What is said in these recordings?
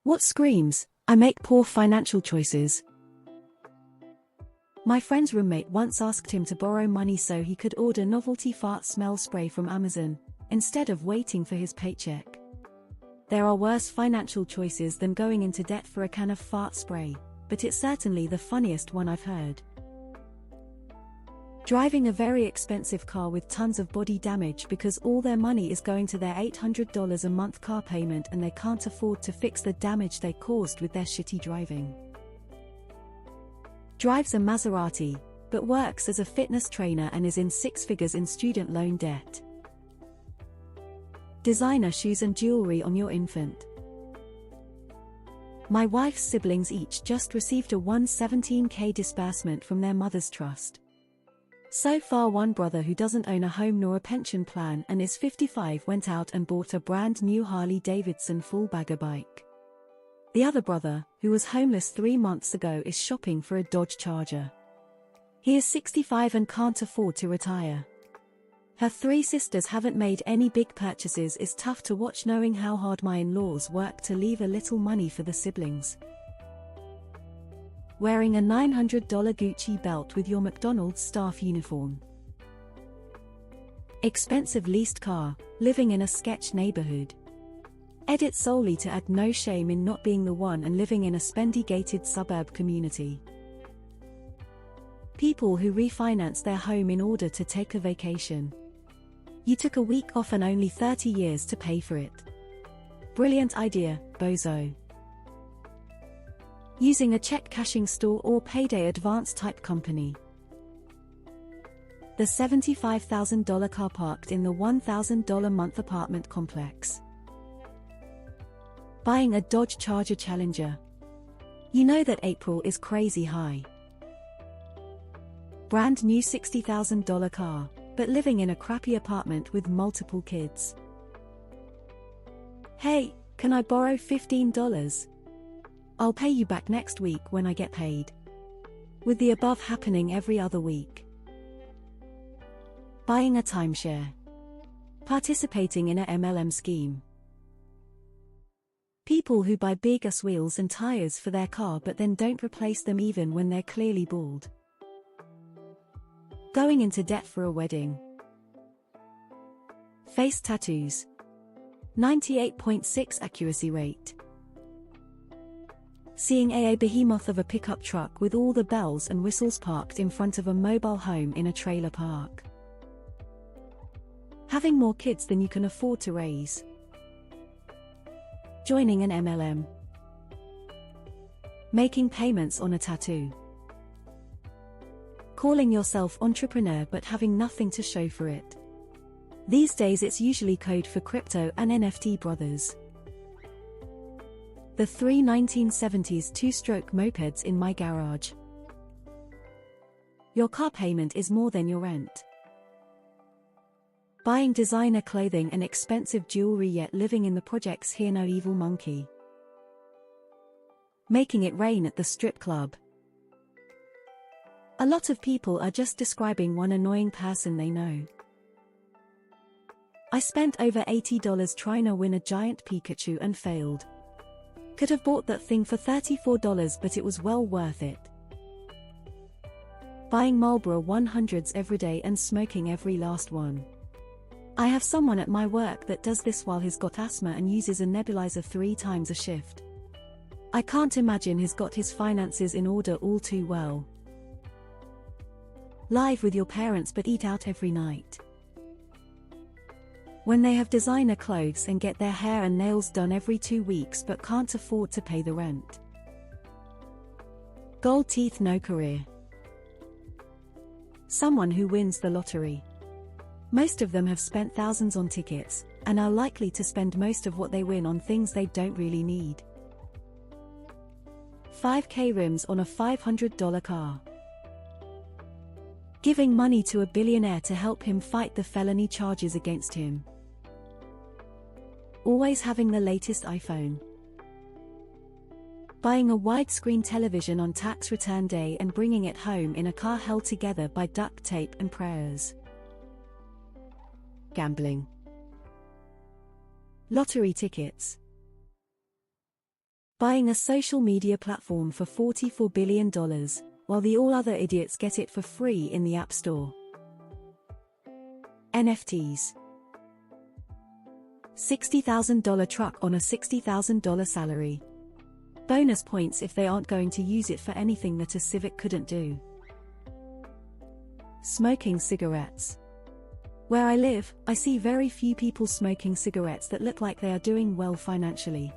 What screams, I make poor financial choices. My friend's roommate once asked him to borrow money so he could order novelty fart smell spray from Amazon, instead of waiting for his paycheck. There are worse financial choices than going into debt for a can of fart spray, but it's certainly the funniest one I've heard. Driving a very expensive car with tons of body damage because all their money is going to their $800 a month car payment and they can't afford to fix the damage they caused with their shitty driving. Drives a Maserati, but works as a fitness trainer and is in six figures in student loan debt. Designer shoes and jewelry on your infant. My wife's siblings each just received a $117K disbursement from their mother's trust. So far, one brother who doesn't own a home nor a pension plan and is 55 went out and bought a brand new Harley-Davidson full-bagger bike. The other brother, who was homeless 3 months ago, is shopping for a Dodge Charger. He is 65 and can't afford to retire. Her 3 sisters haven't made any big purchases. It's tough to watch knowing how hard my in-laws work to leave a little money for the siblings. Wearing a $900 Gucci belt with your McDonald's staff uniform. Expensive leased car, living in a sketch neighborhood. Edit solely to add no shame in not being the one and living in a spendy-gated suburb community. People who refinance their home in order to take a vacation. You took a week off and only 30 years to pay for it. Brilliant idea, bozo. Using a check cashing store or payday advance type company. The $75,000 car parked in the $1,000 month apartment complex. Buying a Dodge Charger Challenger. You know that April is crazy high. Brand new $60,000 car, but living in a crappy apartment with multiple kids. Hey, can I borrow $15? I'll pay you back next week when I get paid. With the above happening every other week. Buying a timeshare. Participating in a MLM scheme. People who buy big ass wheels and tires for their car but then don't replace them even when they're clearly bald. Going into debt for a wedding. Face tattoos. 98.6 accuracy rate. Seeing a behemoth of a pickup truck with all the bells and whistles parked in front of a mobile home in a trailer park. Having more kids than you can afford to raise. Joining an MLM. Making payments on a tattoo. Calling yourself entrepreneur but having nothing to show for it. These days it's usually code for crypto and NFT brothers. The 3 1970s 2-stroke mopeds in my garage. Your car payment is more than your rent. Buying designer clothing and expensive jewelry yet living in the projects. Hear no evil monkey. Making it rain at the strip club. A lot of people are just describing one annoying person they know. I spent over $80 trying to win a giant Pikachu and failed. Could have bought that thing for $34 but it was well worth it. Buying Marlboro 100s every day and smoking every last one. I have someone at my work that does this while he's got asthma and uses a nebulizer 3 times a shift. I can't imagine he's got his finances in order all too well. Live with your parents but eat out every night. When they have designer clothes and get their hair and nails done every 2 weeks but can't afford to pay the rent. Gold teeth, no career. Someone who wins the lottery. Most of them have spent thousands on tickets, and are likely to spend most of what they win on things they don't really need. 5K rims on a $500 car. Giving money to a billionaire to help him fight the felony charges against him. Always having the latest iPhone. Buying a widescreen television on tax return day and bringing it home in a car held together by duct tape and prayers. Gambling. Lottery tickets. Buying a social media platform for $44 billion, while the all other idiots get it for free in the App Store. NFTs. $60,000 truck on a $60,000 salary. Bonus points if they aren't going to use it for anything that a Civic couldn't do. Smoking cigarettes. Where I live, I see very few people smoking cigarettes that look like they are doing well financially.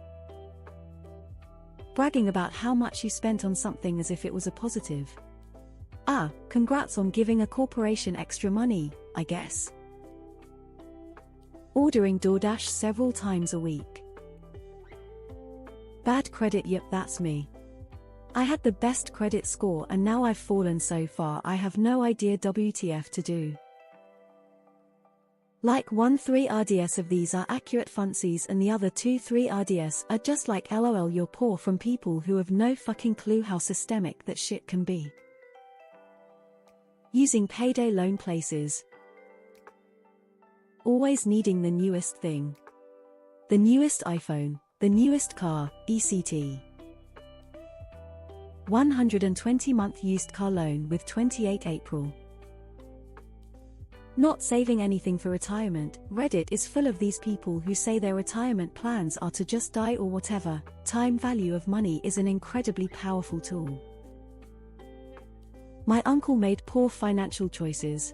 Bragging about how much you spent on something as if it was a positive. Congrats on giving a corporation extra money, I guess. Ordering DoorDash several times a week. Bad credit. Yep, that's me. I had the best credit score and now I've fallen so far I have no idea WTF to do. Like 1-3 RDS of these are accurate funsies and the other 2-3 RDS are just like LOL you're poor from people who have no fucking clue how systemic that shit can be. Using payday loan places. Always needing the newest thing. The newest iPhone, the newest car, ECT. 120-month used car loan with 28 April. Not saving anything for retirement. Reddit is full of these people who say their retirement plans are to just die or whatever. Time value of money is an incredibly powerful tool. My uncle made poor financial choices.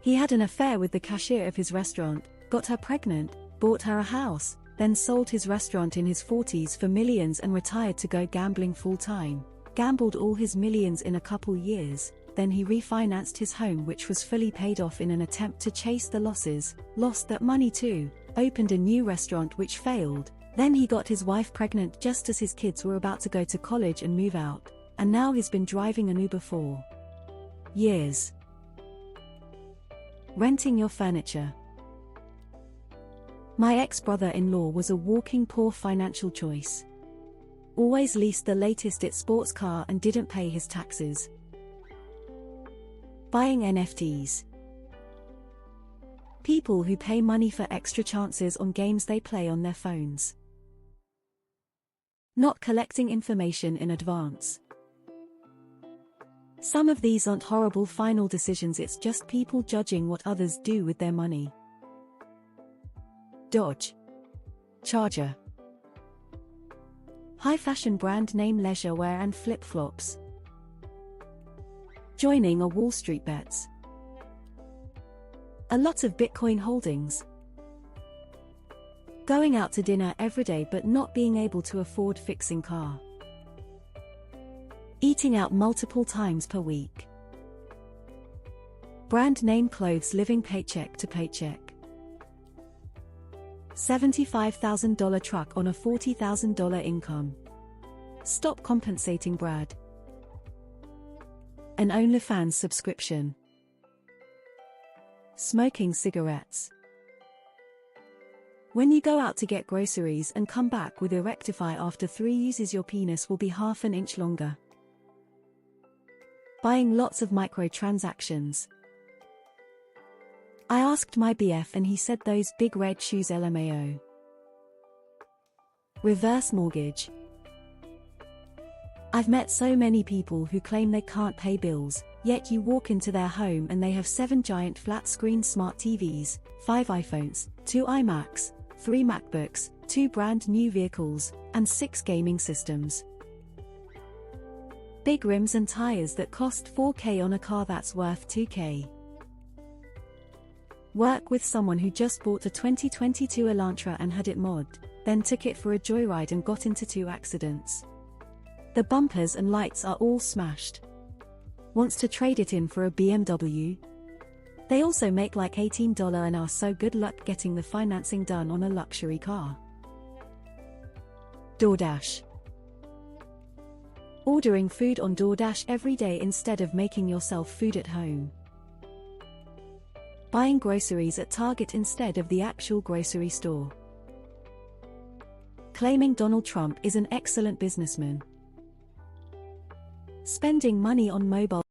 He had an affair with the cashier of his restaurant, got her pregnant, bought her a house, then sold his restaurant in his 40s for millions and retired to go gambling full-time. Gambled all his millions in a couple years. Then he refinanced his home which was fully paid off in an attempt to chase the losses, lost that money too, opened a new restaurant which failed, then he got his wife pregnant just as his kids were about to go to college and move out, and now he's been driving an Uber for years. Renting your furniture. My ex-brother-in-law was a walking poor financial choice. Always leased the latest sports car and didn't pay his taxes. Buying NFTs. People who pay money for extra chances on games they play on their phones. Not collecting information in advance. Some of these aren't horrible final decisions, it's just people judging what others do with their money. Dodge. Charger. High fashion brand name leisure wear and flip-flops. Joining a Wall Street bets. A lot of Bitcoin holdings. Going out to dinner every day but not being able to afford fixing car. Eating out multiple times per week. Brand name clothes living paycheck to paycheck. $75,000 truck on a $40,000 income. Stop compensating Brad. An OnlyFans subscription. Smoking cigarettes. When you go out to get groceries and come back with a rectify after 3 uses, your penis will be half an inch longer. Buying lots of microtransactions. I asked my BF and he said those big red shoes LMAO. Reverse mortgage. I've met so many people who claim they can't pay bills, yet you walk into their home and they have 7 giant flat-screen smart TVs, 5 iPhones, 2 iMacs, 3 MacBooks, 2 brand new vehicles, and 6 gaming systems. Big rims and tires that cost $4K on a car that's worth $2K. Work with someone who just bought a 2022 Elantra and had it modded, then took it for a joyride and got into 2 accidents. The bumpers and lights are all smashed. Wants to trade it in for a BMW? They also make like $18 an hour, so good luck getting the financing done on a luxury car. DoorDash. Ordering food on DoorDash every day instead of making yourself food at home. Buying groceries at Target instead of the actual grocery store. Claiming Donald Trump is an excellent businessman. Spending money on mobile